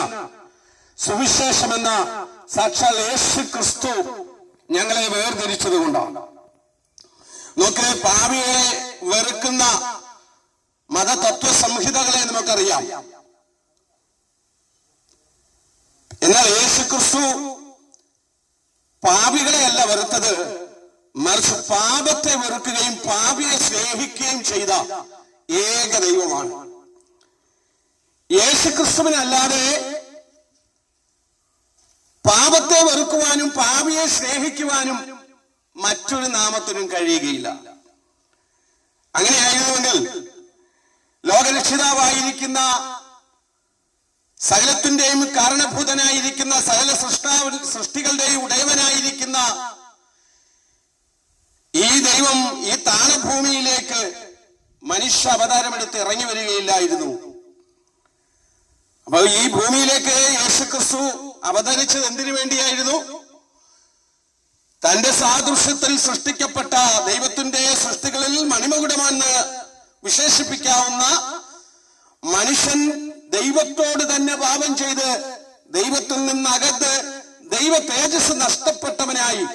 സുവിശേഷമെന്ന സാക്ഷാൽ യേശു ക്രിസ്തു ഞങ്ങളെ വേർതിരിച്ചത് കൊണ്ടാണ്. നോക്ക്, പാപിയെ വെറുക്കുന്ന മതതത്വ സംഹിതകളെ നമുക്കറിയാം. എന്നാൽ യേശു ക്രിസ്തു പാപികളെയല്ല വെറുത്തത്, മറിച്ച് പാപത്തെ വെറുക്കുകയും പാപിയെ സ്നേഹിക്കുകയും ചെയ്ത ഏക ദൈവമാണ്. യേശു ക്രിസ്തുവിനല്ലാതെ പാപത്തെ വെറുക്കുവാനും പാപിയെ സ്നേഹിക്കുവാനും മറ്റൊരു നാമത്തിനും കഴിയുകയില്ല. അങ്ങനെയായതുകൊണ്ട് ലോകരക്ഷിതാവായിരിക്കുന്ന, സകലത്തിന്റെയും കാരണഭൂതനായിരിക്കുന്ന, സകല സൃഷ്ടികളുടെയും ഉടയവനായിരിക്കുന്ന ഈ ദൈവം ഈ താണഭൂമിയിലേക്ക് മനുഷ്യ അവതാരമെടുത്ത് ഇറങ്ങി വരികയില്ലായിരുന്നു. അപ്പൊ ഈ ഭൂമിയിലേക്ക് യേശുക്രിസ്തു അവതരിച്ചത് എന്തിനു വേണ്ടിയായിരുന്നു? തന്റെ സാദൃശ്യത്തിൽ സൃഷ്ടിക്കപ്പെട്ട ദൈവത്തിന്റെ സൃഷ്ടികളിൽ മണിമകുടമെന്ന് വിശേഷിപ്പിക്കാവുന്ന മനുഷ്യൻ ദൈവത്തോട് തന്നെ പാപം ചെയ്ത് ദൈവത്തിൽ നിന്നകത്ത് ദൈവ തേജസ് നഷ്ടപ്പെട്ടവനായി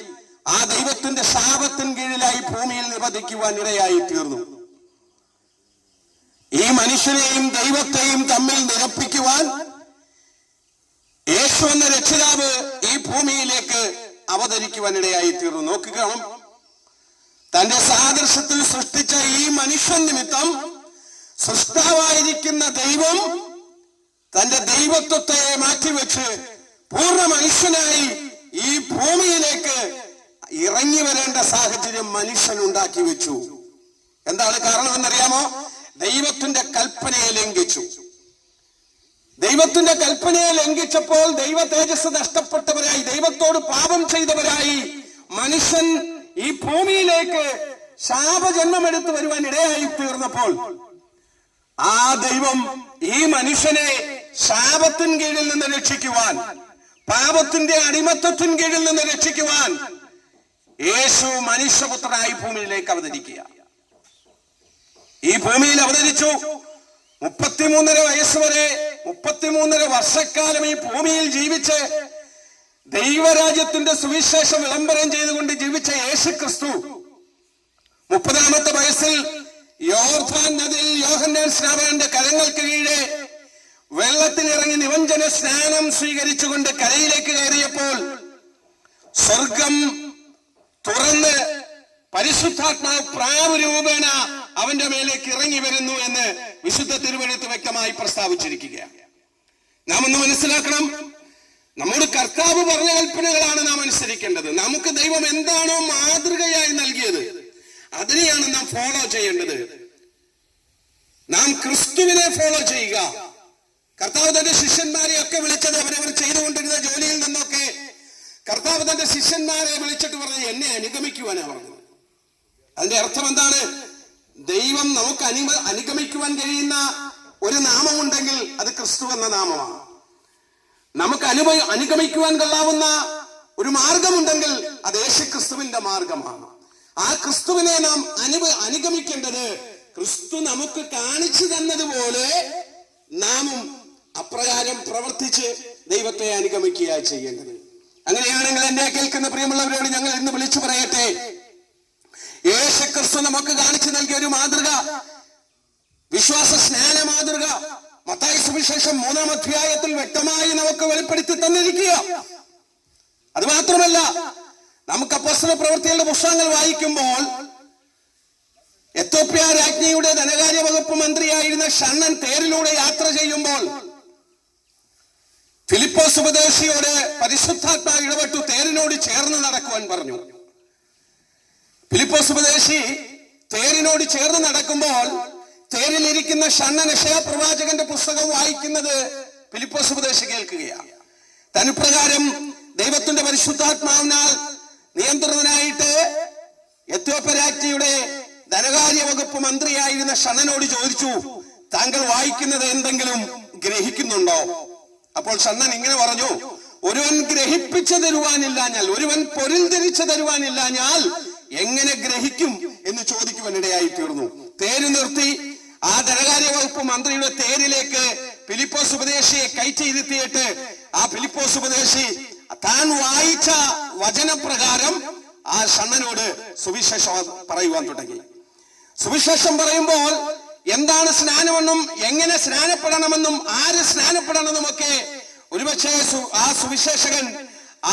ആ ദൈവത്തിന്റെ ശാപത്തിന് കീഴിലായി ഭൂമിയിൽ നിവധിക്കുവാൻ ഇടയായി തീർന്നു. ഈ മനുഷ്യനെയും ദൈവത്തെയും തമ്മിൽ നിരപ്പിക്കുവാൻ യേശു എന്ന രക്ഷിതാവ് ഈ ഭൂമിയിലേക്ക് അവതരിക്കുവാൻ ഇടയായി തീർന്നു. നോക്കുകയാണ്, തന്റെ സാദൃശ്യത്തിൽ സൃഷ്ടിച്ച ഈ മനുഷ്യൻ നിമിത്തം സൃഷ്ടാവായിരിക്കുന്ന ദൈവം തന്റെ ദൈവത്വത്തെ മാറ്റിവെച്ച് പൂർണ്ണ മനുഷ്യനായി ഈ ഭൂമിയിലേക്ക് ഇറങ്ങി വരേണ്ട സാഹചര്യം മനുഷ്യൻ ഉണ്ടാക്കി വെച്ചു. എന്താണ് കാരണമെന്നറിയാമോ? ദൈവത്തിന്റെ കൽപ്പനയെ ലംഘിച്ചു. ദൈവത്തിന്റെ കൽപ്പനയെ ലംഘിച്ചപ്പോൾ ദൈവ തേജസ് നഷ്ടപ്പെട്ടവരായി, ദൈവത്തോട് പാപം ചെയ്തവരായി മനുഷ്യൻ ഈ ഭൂമിയിലേക്ക് ശാപജന്മമെടുത്തു വരുവാൻ ഇടയായി തീർന്നപ്പോൾ ആ ദൈവം ഈ മനുഷ്യനെ ശാപത്തിൻ കീഴിൽ നിന്ന് രക്ഷിക്കുവാൻ, പാപത്തിന്റെ അടിമത്തത്തിൻ കീഴിൽ നിന്ന് രക്ഷിക്കുവാൻ യേശു മനുഷ്യപുത്രനായി ഭൂമിയിലേക്ക് അവതരിക്കുക. ഈ ഭൂമിയിൽ അവതരിച്ചു. 33.5 വയസ്സ് വരെ 33 വർഷക്കാലം ഈ ഭൂമിയിൽ ജീവിച്ച് ദൈവരാജ്യത്തിന്റെ സുവിശേഷം വിളംബരം ചെയ്തുകൊണ്ട് ജീവിച്ച യേശു ക്രിസ്തു 30-ാമത്തെ വയസ്സിൽ യോർദാൻ നദിയിൽ യോഹന്നാൻ സ്നാപകന്റെ കരങ്ങൾക്ക് കീഴെ വെള്ളത്തിലിറങ്ങി നിമഞ്ജന സ്നാനം സ്വീകരിച്ചുകൊണ്ട് കരയിലേക്ക് കയറിയപ്പോൾ സ്വർഗം തുറന്ന് പരിശുദ്ധാത്മാവ് പ്രാവ് രൂപേണ അവന്റെ മേലേക്ക് ഇറങ്ങി വരുന്നു എന്ന് വിശുദ്ധ തിരുവെഴുത്ത് വ്യക്തമായി പ്രസ്താവിച്ചിരിക്കുകയാണ്. നാം ഒന്ന് മനസ്സിലാക്കണം, നമ്മുടെ കർത്താവ് പറഞ്ഞ കൽപ്പനകളാണ് നാം അനുസരിക്കേണ്ടത്. നമുക്ക് ദൈവം എന്താണോ മാതൃകയായി നൽകിയത് അതിനെയാണ് നാം ഫോളോ ചെയ്യേണ്ടത്. നാം ക്രിസ്തുവിനെ ഫോളോ ചെയ്യുക. കർത്താവ് തന്റെ ശിഷ്യന്മാരെയൊക്കെ വിളിച്ചത് അവരവർ ചെയ്തുകൊണ്ടിരുന്ന ജോലിയിൽ നിന്നൊക്കെ കർത്താവ് തന്റെ ശിഷ്യന്മാരെ വിളിച്ചിട്ട് പറഞ്ഞത് എന്നെ അനുഗമിക്കുവാനാണ് പറഞ്ഞത്. അതിന്റെ അർത്ഥം എന്താണ്? ദൈവം നമുക്ക് അനുഗമിക്കുവാൻ കഴിയുന്ന ഒരു നാമമുണ്ടെങ്കിൽ അത് ക്രിസ്തു എന്ന നാമമാണ്. നമുക്ക് അനുഗമിക്കുവാൻ കൊള്ളാവുന്ന ഒരു മാർഗമുണ്ടെങ്കിൽ അത് യേശു ക്രിസ്തുവിന്റെ മാർഗമാണ്. ആ ക്രിസ്തുവിനെ നാം അനുഗമിക്കേണ്ടത് ക്രിസ്തു നമുക്ക് കാണിച്ചു തന്നതുപോലെ നാമും അപ്രകാരം പ്രവർത്തിച്ച് ദൈവത്തെ അനുഗമിക്കുക ചെയ്യേണ്ടത്. അങ്ങനെയാണെങ്കിൽ എന്നെ കേൾക്കുന്ന പ്രിയമുള്ളവരോട് ഞങ്ങൾ ഇന്ന് വിളിച്ചു പറയട്ടെ, യേശു ക്രിസ്തു നമുക്ക് കാണിച്ചു നൽകിയ ഒരു മാതൃക, വിശ്വാസ സ്നാന മാതൃക മത്തായി സുവിശേഷം 3-ാം അധ്യായത്തിൽ വ്യക്തമായി നമുക്ക് വെളിപ്പെടുത്തി തന്നിരിക്കുക. അത് മാത്രമല്ല, നമുക്ക് അപ്പോസ്തല പ്രവൃത്തികളുടെ പുസ്തകങ്ങൾ വായിക്കുമ്പോൾ എത്യോപ്യ രാജ്ഞിയുടെ ധനകാര്യ വകുപ്പ് മന്ത്രിയായിരുന്ന ഷണ്ണൻ തേരിലൂടെ യാത്ര ചെയ്യുമ്പോൾ ഫിലിപ്പോസ് ഉപദേശിയോട് പരിശുദ്ധാത്മാവ് ഇടപെട്ടു തേരിനോട് ചേർന്ന് നടക്കുവാൻ പറഞ്ഞു. ഫിലിപ്പോസ് ഉപദേശി തേരിനോട് ചേർന്ന് നടക്കുമ്പോൾ തേരിലിരിക്കുന്ന ഷണ്ണൻ യെശയ്യാ പ്രവാചകന്റെ പുസ്തകം വായിക്കുന്നത് ഫിലിപ്പോസ് ഉപദേശി കേൾക്കുകയാണ്. തനുപ്രകാരം ദൈവത്തിന്റെ പരിശുദ്ധാത്മാവിനാൽ നിയന്ത്രണനായിട്ട് എത്യോപ്യ രാജ്ഞിയുടെ ധനകാര്യ വകുപ്പ് മന്ത്രിയായിരുന്ന ഷണ്ണനോട് ചോദിച്ചു, താങ്കൾ വായിക്കുന്നത് എന്തെങ്കിലും ഗ്രഹിക്കുന്നുണ്ടോ? അപ്പോൾ ഷണ്ണൻ ഇങ്ങനെ പറഞ്ഞു, ഒരുവൻ ഗ്രഹിപ്പിച്ചു തരുവാനില്ലാഞ്ഞാൽ, ഒരുവൻ പൊരുൾ തിരിച്ചു തരുവാനില്ലാഞ്ഞാൽ എങ്ങനെ ഗ്രഹിക്കും എന്ന് ചോദിക്കുവാനിടയായി തീർന്നു. തേര് നിർത്തി ആ ധനകാര്യ വകുപ്പ് മന്ത്രിയുടെ തേരിലേക്ക് ഫിലിപ്പോസ് ഉപദേശിയെ കയറ്റിയിരുത്തിയിട്ട് ആ ഫിലിപ്പോസ് ഉപദേശി താൻ വായിച്ച വചനപ്രകാരം ആ ഷണ്ണനോട് സുവിശേഷം പറയുവാൻ തുടങ്ങി. സുവിശേഷം പറയുമ്പോൾ എന്താണ് സ്നാനമെന്നും എങ്ങനെ സ്നാനപ്പെടണമെന്നും ആര് സ്നാനപ്പെടണമെന്നുമൊക്കെ ഒരുപക്ഷെ ആ സുവിശേഷകൻ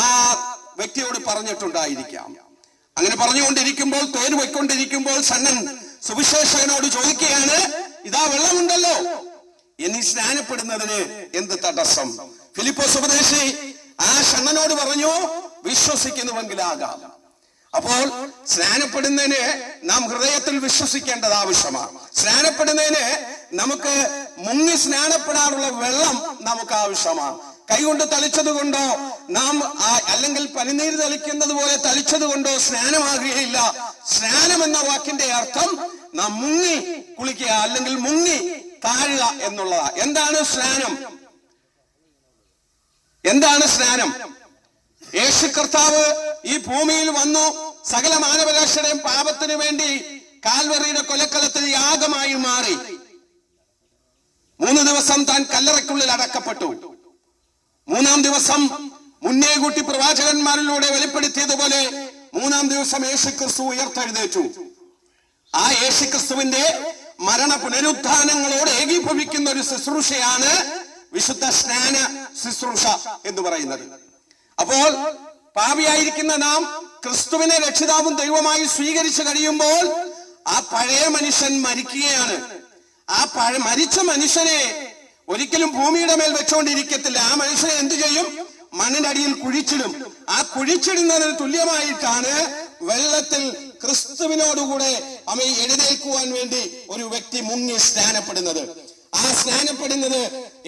ആ വ്യക്തിയോട് പറഞ്ഞിട്ടുണ്ടായിരിക്കാം. അങ്ങനെ പറഞ്ഞുകൊണ്ടിരിക്കുമ്പോൾ, തേര് പോയിക്കൊണ്ടിരിക്കുമ്പോൾ ഷണ്ണൻ സുവിശേഷകനോട് ചോദിക്കുകയാണ്, ഇതാ വെള്ളമുണ്ടല്ലോ, എന്നീ സ്നാനപ്പെടുന്നതിന് എന്ത് തടസ്സം? ഫിലിപ്പോസ് ഉപദേശി ആ ഷണ്ണനോട് പറഞ്ഞു, വിശ്വസിക്കുന്നുവെങ്കിലാകാം. അപ്പോൾ സ്നാനപ്പെടുന്നതിന് നാം ഹൃദയത്തിൽ വിശ്വസിക്കേണ്ടത് ആവശ്യമാണ്. സ്നാനപ്പെടുന്നതിന് നമുക്ക് മുങ്ങി സ്നാനപ്പെടാനുള്ള വെള്ളം നമുക്ക് ആവശ്യമാണ്. കൈകൊണ്ട് തളിച്ചത് കൊണ്ടോ നാം അല്ലെങ്കിൽ പനിനീര് തളിക്കുന്നത് പോലെ തളിച്ചത് കൊണ്ടോ സ്നാനമാകുകയില്ല. സ്നാനം എന്ന വാക്കിന്റെ അർത്ഥം നാം മുങ്ങി കുളിക്കുക അല്ലെങ്കിൽ മുങ്ങി താഴുക എന്നുള്ളതാ. എന്താണ് സ്നാനം? എന്താണ് സ്നാനം? യേശു കർത്താവ് ഈ ഭൂമിയിൽ വന്നു സകല മാനവരാശിയുടെയും പാപത്തിന് വേണ്ടി കാൽവറിയുടെ കൊലക്കളത്തിൽ യാഗമായി മാറി 3 ദിവസം താൻ കല്ലറയ്ക്കുള്ളിൽ അടക്കപ്പെട്ടു. 3-ാം ദിവസം മുന്നേ കൂട്ടി പ്രവാചകന്മാരിലൂടെ വെളിപ്പെടുത്തിയതുപോലെ 3-ാം ദിവസം യേശു ക്രിസ്തു ഉയർത്തെഴുന്നേറ്റു. ആ യേശു ക്രിസ്തുവിന്റെ മരണ പുനരുത്ഥാനങ്ങളോട് ഏകീഭവിക്കുന്ന ഒരു ശുശ്രൂഷയാണ് വിശുദ്ധ സ്നാന ശുശ്രൂഷ എന്ന് പറയുന്നത്. അപ്പോൾ പാപിയായിരിക്കുന്ന നാം ക്രിസ്തുവിനെ രക്ഷിതാവും ദൈവമായി സ്വീകരിച്ചു കഴിയുമ്പോൾ ആ പഴയ മനുഷ്യൻ മരിക്കുകയാണ്. ആ മരിച്ച മനുഷ്യനെ ഒരിക്കലും ഭൂമിയുടെ മേൽ വെച്ചുകൊണ്ടിരിക്കത്തില്ല. ആ മനുഷ്യനെ എന്തു ചെയ്യും? മണ്ണിന്റെ അടിയിൽ കുഴിച്ചിടും. ആ കുഴിച്ചിടുന്നതിന് തുല്യമായിട്ടാണ് വെള്ളത്തിൽ ക്രിസ്തുവിനോടുകൂടെ അവയെ എഴുന്നേൽക്കുവാൻ വേണ്ടി ഒരു വ്യക്തി മുങ്ങി സ്നാനപ്പെടുന്നത്. ആ സ്നാനപ്പെടുന്നത്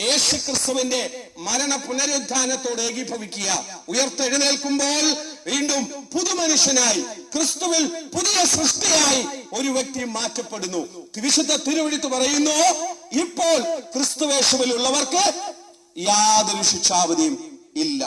യേശു ക്രിസ്തുവിന്റെ മരണ പുനരുദ്ധാനത്തോട് ഏകീഭവിക്കുക. ഉയർത്തെഴുന്നേൽക്കുമ്പോൾ വീണ്ടും പുതുമനുഷ്യനായി ക്രിസ്തുവിൽ പുതിയ സൃഷ്ടിയായി ഒരു വ്യക്തി മാറ്റപ്പെടുന്നു. വിശുദ്ധ തിരുവെഴുത്ത് പറയുന്നു, ഇപ്പോൾ ക്രിസ്തുവേശുവിലുള്ളവർക്ക് യാതൊരു ശിക്ഷാവിധിയും ഇല്ല.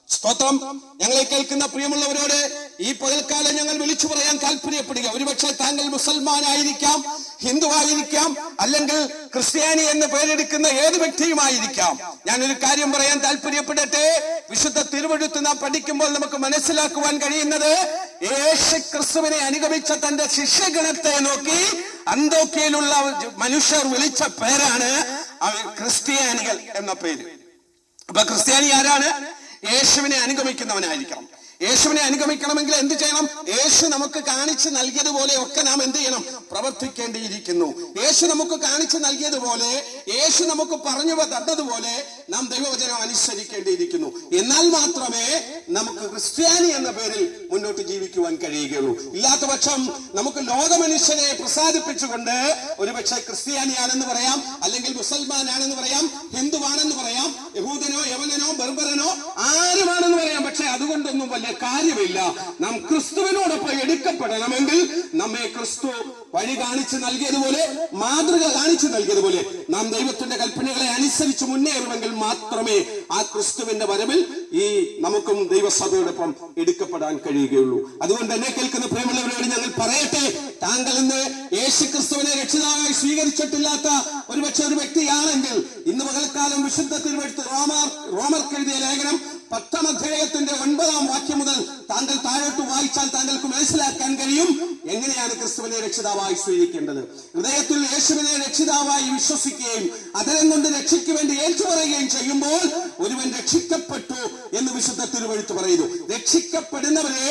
സ്തോത്രം. ഞങ്ങളെ കേൾക്കുന്ന പ്രിയമുള്ളവരോട് ഈ പകൽക്കാലം ഞങ്ങൾ വിളിച്ചു പറയാൻ താല്പര്യപ്പെടുക. ഒരുപക്ഷെ താങ്കൾ മുസൽമാനായിരിക്കാം, ഹിന്ദുവായിരിക്കാം, അല്ലെങ്കിൽ ക്രിസ്ത്യാനി എന്ന് പേരെടുക്കുന്ന ഏത് വ്യക്തിയുമായിരിക്കാം. ഞാനൊരു കാര്യം പറയാൻ താല്പര്യപ്പെടട്ടെ. വിശുദ്ധ തിരുവെഴുത്ത് നാം പഠിക്കുമ്പോൾ നമുക്ക് മനസ്സിലാക്കുവാൻ കഴിയുന്നത്, യേശു ക്രിസ്തുവിനെ അനുഗമിച്ച തന്റെ ശിഷ്യഗണത്തെ നോക്കി അന്തോക്യയിലുള്ള മനുഷ്യർ വിളിച്ച പേരാണ് ക്രിസ്ത്യാനികൾ എന്ന പേര്. അപ്പൊ ക്രിസ്ത്യാനി ആരാണ്? യേശുവിനെ അനുഗമിക്കുന്നവനായിരിക്കണം. യേശുവിനെ അനുഗമിക്കണമെങ്കിൽ എന്ത് ചെയ്യണം? യേശു നമുക്ക് കാണിച്ചു നൽകിയതുപോലെ ഒക്കെ നാം എന്ത് ചെയ്യണം? പ്രവർത്തിക്കേണ്ടിയിരിക്കുന്നു. യേശു നമുക്ക് കാണിച്ചു നൽകിയതുപോലെ, യേശു നമുക്ക് പറഞ്ഞു തന്നതുപോലെ നാം ദൈവവചനം അനുസരിക്കേണ്ടിയിരിക്കുന്നു. എന്നാൽ മാത്രമേ നമുക്ക് ക്രിസ്ത്യാനി എന്ന പേരിൽ മുന്നോട്ട് ജീവിക്കുവാൻ കഴിയുകയുള്ളൂ. ഇല്ലാത്ത പക്ഷം നമുക്ക് ലോകമനുഷ്യനെ പ്രസാദിപ്പിച്ചുകൊണ്ട് ഒരുപക്ഷെ ക്രിസ്ത്യാനിയാണെന്ന് പറയാം, അല്ലെങ്കിൽ മുസൽമാനാണെന്ന് പറയാം, ഹിന്ദുവാണെന്ന് പറയാം, യഹൂദനോ യവനനോ ബർബരനോ ആരുമാണെന്ന് പറയാം. പക്ഷെ അതുകൊണ്ടൊന്നും വലിയ കാര്യമില്ല. നാം ക്രിസ്തുവിനോടൊപ്പം എടുക്കപ്പെടണമെങ്കിൽ നമ്മെ ക്രിസ്തു വഴി കാണിച്ചു നൽകിയതുപോലെ, മാതൃക കാണിച്ചു നൽകിയതുപോലെ നാം ദൈവത്തിന്റെ കൽപ്പനകളെ അനുസരിച്ച് മുന്നേറുമെങ്കിൽ മാത്രമേ ആ ക്രിസ്തുവിന്റെ വരവിൽ ഈ നമുക്കും ദൈവസഭയോടൊപ്പം എടുക്കപ്പെടാൻ കഴിയുകയുള്ളൂ. അതുകൊണ്ട് എന്നെ കേൾക്കുന്ന പ്രിയമുള്ളവരോട് ഞങ്ങൾ പറയട്ടെ, താങ്കൾ ഇന്ന് യേശു ക്രിസ്തുവിനെ രക്ഷിതാവായി സ്വീകരിച്ചിട്ടില്ലാത്ത ഒരുപക്ഷെ ഒരു വ്യക്തിയാണെങ്കിൽ ഇന്ന് പകൽക്കാലം വിശുദ്ധ തിരുവെഴുത്ത് റോമർക്ക് എഴുതിയ ലേഖനം 10-ാം അധ്യായത്തിന്റെ 9-ാം വാക്യം മുതൽ താങ്കൾ താഴോട്ട് വായിച്ചാൽ താങ്കൾക്ക് മനസ്സിലാക്കാൻ കഴിയും എങ്ങനെയാണ് ക്രിസ്തുവിനെ രക്ഷിതാവായി സ്വീകരിക്കേണ്ടത്. ഹൃദയത്തിൽ യേശുവിനെ രക്ഷിതാവായി വിശ്വസിക്കുകയും അതരം കൊണ്ട് രക്ഷയ്ക്ക് വേണ്ടി ഏറ്റുപറയുകയും ചെയ്യുമ്പോൾ ഒരുവൻ രക്ഷിക്കപ്പെട്ടു എന്ന് വിശുദ്ധ തിരുവെഴുത്ത് പറയുന്നു. രക്ഷിക്കപ്പെടുന്നവരെ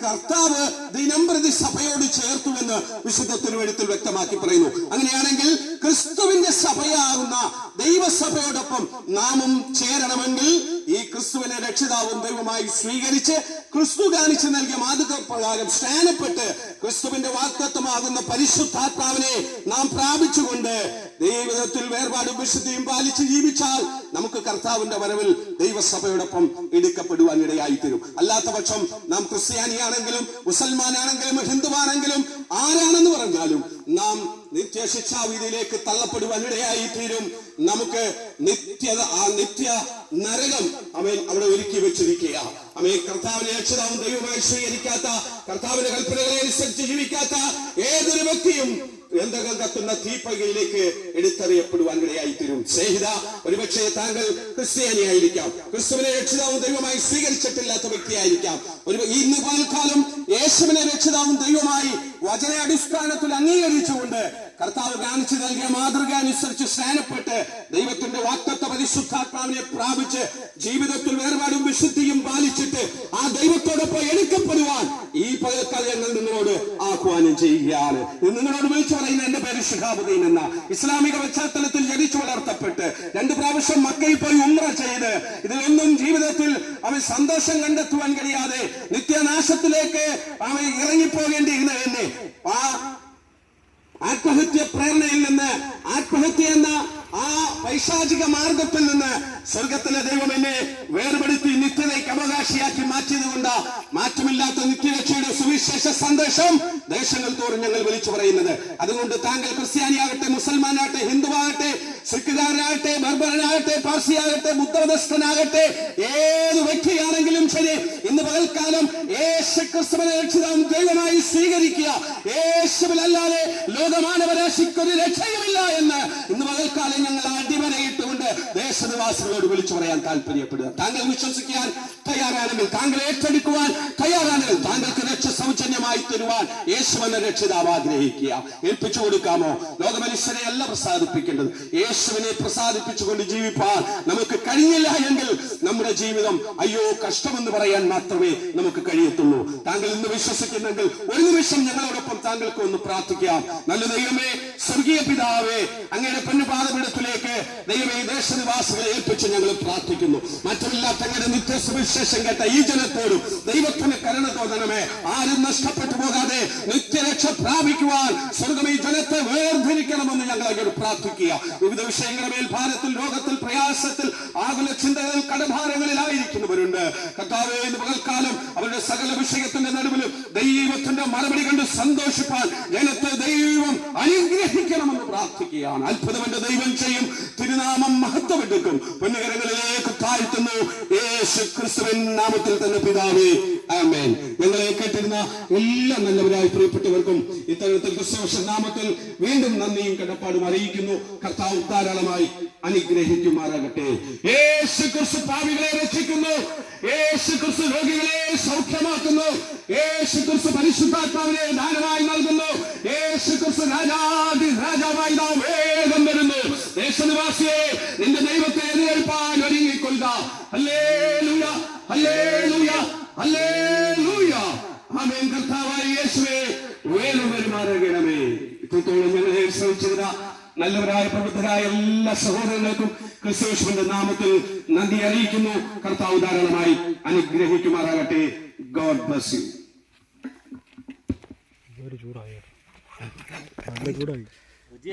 കർത്താവ് ദിനംപ്രതി സഭയോട് ചേർത്തുവെന്ന് വിശുദ്ധ തിരുവെഴുത്തിൽ വ്യക്തമാക്കി പറയുന്നു. അങ്ങനെയാണെങ്കിൽ ക്രിസ്തുവിന്റെ സഭയാകുന്ന ദൈവസഭയോടൊപ്പം നാമും ചേരണമെങ്കിൽ ഈ ക്രിസ്തുവിനെ രക്ഷിതാവും ദൈവമായി സ്വീകരിച്ച് ക്രിസ്തു കാണിച്ചു നൽകിയ മാതൃക പ്രകാരം സ്നാനപ്പെട്ട് ക്രിസ്തുവിന്റെ വാഗ്ദത്തമാകുന്ന പരിശുദ്ധാത്മാവിനെ നാം പ്രാപിച്ചുകൊണ്ട് ദൈവത്തിൽ വേർപാടും വിശുദ്ധിയും പാലിച്ച് ജീവിച്ചാൽ നമുക്ക് കർത്താവിന്റെ വരവിൽ ദൈവസഭയോടൊപ്പം എടുക്കപ്പെടുവാൻ ഇടയായി തീരും. അല്ലാത്ത പക്ഷം നാം ക്രിസ്ത്യാനിയാണെങ്കിലും മുസൽമാനാണെങ്കിലും ഹിന്ദുവാണെങ്കിലും ആരാണെന്ന് പറഞ്ഞാലും നാം നിത്യശിക്ഷാവിധിയിലേക്ക് തള്ളപ്പെടുവാൻ ഇടയായി തീരും. നമുക്ക് നിത്യ നരകം അവിടെ ഒരുക്കി വെച്ചിരിക്കുക. കർത്താവിനെ രക്ഷിതാവും ദൈവമായി സ്വീകരിക്കാത്ത, കർത്താവിന്റെ കൽപ്പനകളെ അനുസരിച്ച് ജീവിക്കാത്ത ഏതൊരു വ്യക്തിയും എന്തെങ്കിലും കത്തുന്ന തീപ്പകയിലേക്ക് എടുത്തറിയപ്പെടുവാൻ ഇടയായി തീരും. സ്നേഹിത, ഒരുപക്ഷെ താങ്കൾ ക്രിസ്ത്യാനിയായിരിക്കാം, ക്രിസ്തുവിനെ രക്ഷിതാവും ദൈവമായി സ്വീകരിച്ചിട്ടില്ലാത്ത വ്യക്തിയായിരിക്കാം. ഇന്ന് പൽക്കാലം യേശുവിനെ രക്ഷിതാവും ദൈവമായി വചനാടിസ്ഥാനത്തിൽ അംഗീകരിച്ചുകൊണ്ട് കർത്താവ് കാണിച്ചു നൽകിയ മാതൃക അനുസരിച്ച് സ്നാനപ്പെട്ട് ദൈവത്തിന്റെ വാഗ്ദത്ത പരിശുദ്ധാത്മാവിനെ പ്രാപിച്ച് ജീവിതത്തിൽ വേർപാടും വിശുദ്ധിയും പാലിച്ചിട്ട് ആ ദൈവത്തോടൊപ്പം എടുക്കപ്പെടുവാൻ ഈ പകൽക്കാലം ഞങ്ങൾ നിങ്ങളോട് ആഹ്വാനം ചെയ്യുകയാണ്. നിങ്ങളോട് വിളിച്ചു പറയുന്ന എന്റെ പേര് ശിഹാബുദ്ദീൻ എന്ന ഇസ്ലാമിക പശ്ചാത്തലത്തിൽ ജനിച്ചു വളർത്തപ്പെട്ട് 2 പ്രാവശ്യം മക്കയിൽ പോയി ഉംറ ചെയ്ത് ഇതിലൊന്നും ജീവിതത്തിൽ അവൻ സന്തോഷം കണ്ടെത്തുവാൻ കഴിയാതെ നിത്യനാശത്തിലേക്ക് അവൻ ഇറങ്ങിപ്പോകേണ്ടിയിരുന്ന എന്നെ ആ ആത്മഹത്യ പ്രേരണയിൽ നിന്ന്, ആത്മഹത്യ എന്ന ആ പൈശാചിക മാർഗത്തിൽ നിന്ന് സ്വർഗത്തിലെ ദൈവം എന്നെ വേർപെടുത്തി നിത്യതയ്ക്ക് അവകാശിയാക്കി മാറ്റിയതുകൊണ്ട് മാറ്റമില്ലാത്ത നിത്യരക്ഷയുടെ സുവിശേഷ സന്ദേശം ദേശങ്ങൾ തോറും ഞങ്ങൾ വിളിച്ചു പറയുന്നത്. അതുകൊണ്ട് താങ്കൾ ക്രിസ്ത്യാനിയാകട്ടെ, മുസൽമാനാകട്ടെ, ഹിന്ദുവാകട്ടെ, സിഖുകാരനാകട്ടെ, ബർബരനാകട്ടെ, പാർസിയാകട്ടെ, ബുദ്ധമതസ്ഥനാകട്ടെ, ഏത് വ്യക്തിയാണെങ്കിലും ശരി, ഇന്ന് പകൽക്കാലം യേശു ക്രിസ്തുവിനെ രക്ഷിതാവും ദൈവമായി സ്വീകരിക്കുക. യേശുവിലല്ലാതെ ലോകമാനവരാശിക്കൊരു രക്ഷയുമില്ല എന്ന് ഇന്ന് പകൽക്കാലം ഞങ്ങൾ അടിവരയിട്ടുകൊണ്ട് ദേശനിവാസികളോട് വിളിച്ചു പറയാൻ താല്പര്യപ്പെടുക. താങ്കൾ വിശ്വസിക്കാൻ തയ്യാറാണെങ്കിൽ, താങ്കൾ ഏറ്റെടുക്കുവാൻ തയ്യാറാണെങ്കിൽ, താങ്കൾക്ക് രക്ഷ സൗജന്യമായി തരുവാൻ യേശുവിനെ രക്ഷിതാവ് ആഗ്രഹിക്കുക. ഏൽപ്പിച്ചു കൊടുക്കാമോ? ലോകമനുഷ്യരെ അല്ല പ്രസാദിപ്പിക്കേണ്ടത്, യേശുവിനെ പ്രസാദിപ്പിച്ചുകൊണ്ട് ജീവിപ്പാൻ നമുക്ക് കഴിഞ്ഞില്ല എങ്കിൽ നമ്മുടെ ജീവിതം അയ്യോ കഷ്ടമെന്ന് പറയാൻ മാത്രമേ നമുക്ക് കഴിയത്തുള്ളൂ. താങ്കൾ ഇന്ന് വിശ്വസിക്കുന്നെങ്കിൽ ഒരു നിമിഷം ഞങ്ങളോടൊപ്പം താങ്കൾക്ക് ഒന്ന് പ്രാർത്ഥിക്കാം. നല്ല ദൈവമേ, സ്വർഗീയ പിതാവേ, അങ്ങയുടെ പൊന്നുപാദപീഠത്തിലേക്ക് ദൈവമേ ദേശനിവാസികളെ ഏൽപ്പിച്ച് ഞങ്ങൾ പ്രാർത്ഥിക്കുന്നു. മറ്റുമില്ലാത്ത അങ്ങയുടെ നിത്യസുവിശേഷം കേട്ട ഈ ജനത്തോടും ദൈവത്തിന് കരുണ തോന്നണമേ. ആരും നഷ്ടപ്പെട്ടു പോകാതെ നിത്യരക്ഷ പ്രാപിക്കുവാൻ സ്വർഗം ഈ ജനത്തെ വേർതിരിക്കണമെന്ന് ഞങ്ങൾ അങ്ങോട്ട് പ്രാർത്ഥിക്കുക. വിവിധ വിഷയങ്ങളുടെ മേൽ ഭാരത്തിൽ, രോഗത്തിൽ, പ്രയാസത്തിൽ, ആകുല ചിന്തകളിൽ, കടഭാരങ്ങളിലായിരിക്കുന്നവരുണ്ട്. കർത്താവേ, ഇന്ന് പകൽക്കാലം അവരുടെ സകല വിഷയത്തിന്റെ നടുവിലും ദൈവത്തിന്റെ മറുപടി കണ്ട് സന്തോഷിപ്പാൻ ജനത്തെ ദൈവം അനുഗ്രഹിക്കണമെന്ന് പ്രാർത്ഥിക്കുകയാണ്. അത്ഭുതം എന്റെ ദൈവം ചെയ്യും. തിരുനാമം മഹത്വം എടുക്കും. പൊന്നുകരങ്ങളിലേക്ക് താഴ്ത്തുന്നു യേശു ക്രിസ്തുവിൻ നാമത്തിൽ തന്നെ പിതാവേ, ആമേൻ. ഞങ്ങളെ കേട്ടിരുന്ന എല്ലാ നല്ലവരായ പ്രിയപ്പെട്ടവർക്കും ഇത്തരത്തിൽ ക്രിസ്തുവിന്റെ നാമത്തിൽ വീണ്ടും നന്ദിയും കടപ്പാടും അറിയിക്കുന്നു. കർത്താവ് ധാരാളമായി അനുഗ്രഹിക്കുമാറാകട്ടെ. യേശു ക്രിസ്തു പാപികളെ രക്ഷിക്കുന്നു. യേശു ക്രിസ്തു രോഗികളെ സൗഖ്യമാക്കുന്നു. യേശു ക്രിസ്തു പരിശുദ്ധാത്മാവിനെ ദാനമായി നൽകുന്നു. യേശു ക്രിസ്തു രാജാവായി നാം വേഗം വരുന്നു. ദേശനിവാസിയെ നിന്റെ ദൈവത്തെ എതിരേൽപ്പാൻ ഒരുങ്ങിക്കൊള്ളുക. ഹല്ലേലൂയ, ഹല്ലേലൂയ, ഹല്ലേലൂയ. ആമേൻ. കർത്താവായ യേശുവേ വേഗം വരുമാറാകണമേ. ഇത്രത്തോളം ഞങ്ങളെ ശ്രമിച്ചതിന് നല്ലവരായ പ്രബുദ്ധരായ എല്ലാ സഹോദരങ്ങൾക്കും ക്രിസ്തുവിന്റെ നാമത്തിൽ നന്ദി അറിയിക്കുന്നു. കർത്താവ് ധാരാളമായി അനുഗ്രഹിക്കുമാറാകട്ടെ. God bless you. ചൂടായി